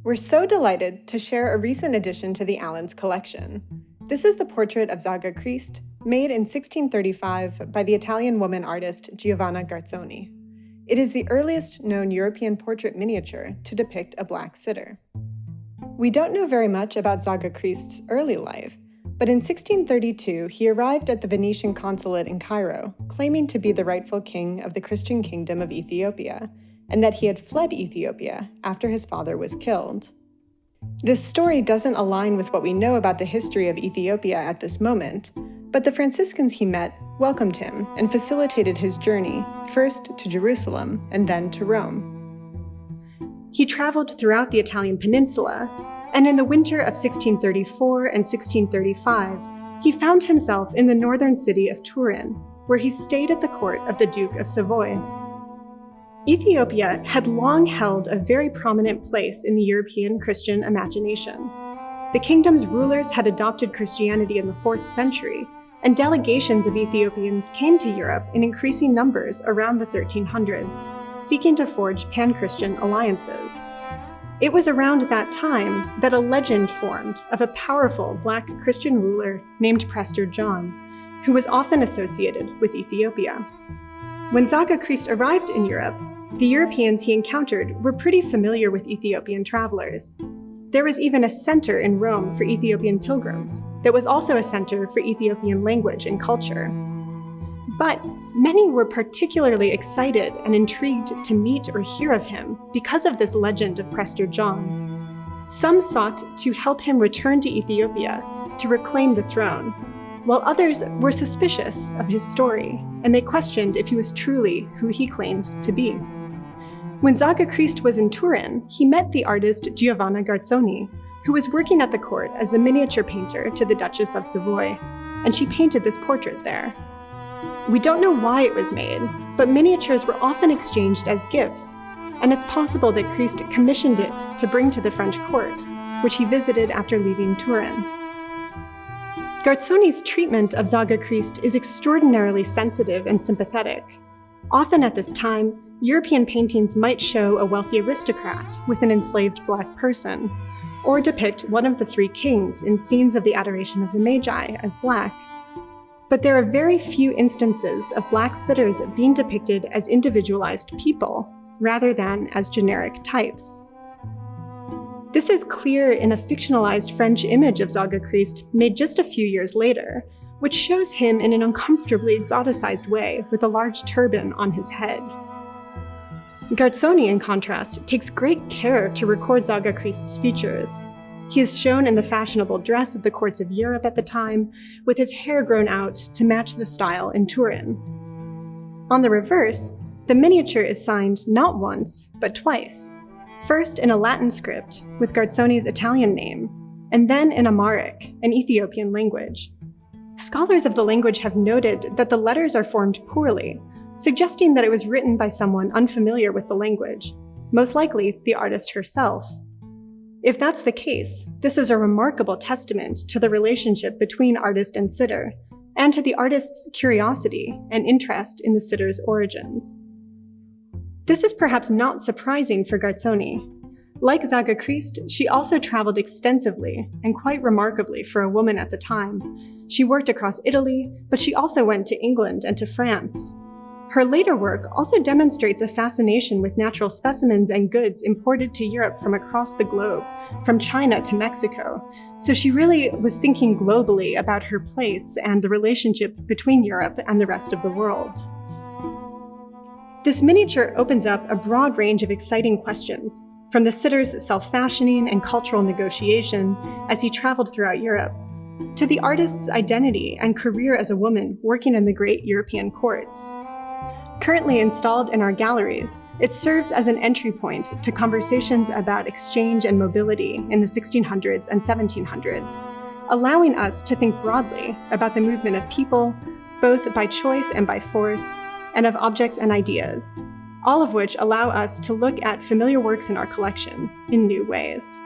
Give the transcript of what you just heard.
We're so delighted to share a recent addition to the Allens collection. This is the portrait of Zaga Christ, made in 1635 by the Italian woman artist Giovanna Garzoni. It is the earliest known European portrait miniature to depict a black sitter. We don't know very much about Zaga Christ's early life, but in 1632 he arrived at the Venetian consulate in Cairo, claiming to be the rightful king of the Christian kingdom of Ethiopia, and that he had fled Ethiopia after his father was killed. This story doesn't align with what we know about the history of Ethiopia at this moment, but the Franciscans he met welcomed him and facilitated his journey, first to Jerusalem and then to Rome. He traveled throughout the Italian peninsula, and in the winter of 1634 and 1635, he found himself in the northern city of Turin, where he stayed at the court of the Duke of Savoy. Ethiopia had long held a very prominent place in the European Christian imagination. The kingdom's rulers had adopted Christianity in the 4th century, and delegations of Ethiopians came to Europe in increasing numbers around the 1300s, seeking to forge pan-Christian alliances. It was around that time that a legend formed of a powerful Black Christian ruler named Prester John, who was often associated with Ethiopia. When Zaga Christ arrived in Europe, the Europeans he encountered were pretty familiar with Ethiopian travelers. There was even a center in Rome for Ethiopian pilgrims that was also a center for Ethiopian language and culture. But many were particularly excited and intrigued to meet or hear of him because of this legend of Prester John. Some sought to help him return to Ethiopia to reclaim the throne, while others were suspicious of his story, and they questioned if he was truly who he claimed to be. When Zaga Christ was in Turin, he met the artist Giovanna Garzoni, who was working at the court as the miniature painter to the Duchess of Savoy, and she painted this portrait there. We don't know why it was made, but miniatures were often exchanged as gifts, and it's possible that Christ commissioned it to bring to the French court, which he visited after leaving Turin. Garzoni's treatment of Zaga Christ is extraordinarily sensitive and sympathetic. Often at this time, European paintings might show a wealthy aristocrat with an enslaved Black person, or depict one of the 3 kings in scenes of the Adoration of the Magi as Black. But there are very few instances of Black sitters being depicted as individualized people, rather than as generic types. This is clear in a fictionalized French image of Zaga Christ made just a few years later, which shows him in an uncomfortably exoticized way with a large turban on his head. Garzoni, in contrast, takes great care to record Zaga Christ's features. He is shown in the fashionable dress of the courts of Europe at the time, with his hair grown out to match the style in Turin. On the reverse, the miniature is signed not once, but twice. First in a Latin script, with Garzoni's Italian name, and then in Amharic, an Ethiopian language. Scholars of the language have noted that the letters are formed poorly, suggesting that it was written by someone unfamiliar with the language, most likely the artist herself. If that's the case, this is a remarkable testament to the relationship between artist and sitter, and to the artist's curiosity and interest in the sitter's origins. This is perhaps not surprising for Garzoni. Like Zaga Christ, she also traveled extensively, and quite remarkably for a woman at the time. She worked across Italy, but she also went to England and to France. Her later work also demonstrates a fascination with natural specimens and goods imported to Europe from across the globe, from China to Mexico. So she really was thinking globally about her place and the relationship between Europe and the rest of the world. This miniature opens up a broad range of exciting questions, from the sitter's self-fashioning and cultural negotiation as he traveled throughout Europe, to the artist's identity and career as a woman working in the great European courts. Currently installed in our galleries, it serves as an entry point to conversations about exchange and mobility in the 1600s and 1700s, allowing us to think broadly about the movement of people, both by choice and by force, and of objects and ideas, all of which allow us to look at familiar works in our collection in new ways.